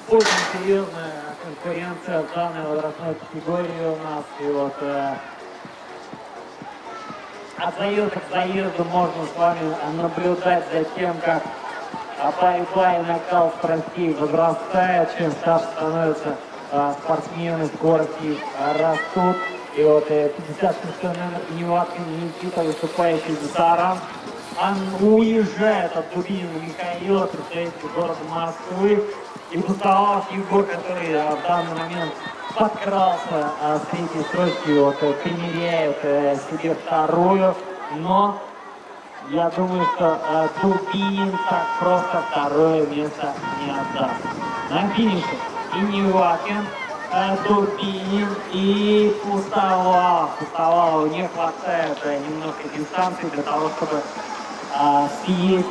Очень серьезная конкуренция в данной возрастной категории у нас. И вот от заезда к заезду можно с вами наблюдать за тем, как борьба и накал страстей возрастает, чем старше становятся спортсмены, скорости растут. И вот 56-й номер Неваткин Никита, выступающий за Саран, он уезжает от Дубинина Михаила, представитель города Москвы. И Густавов Егор, который в данный момент подкрался с третьей строчки, вот, примеряет себе вторую, но я думаю, что Дубинин так просто второе место не отдаст. На финише и Невакин, Дубинин и Пустовалов. Пустовалову не хватает немножко дистанции для того, чтобы съесть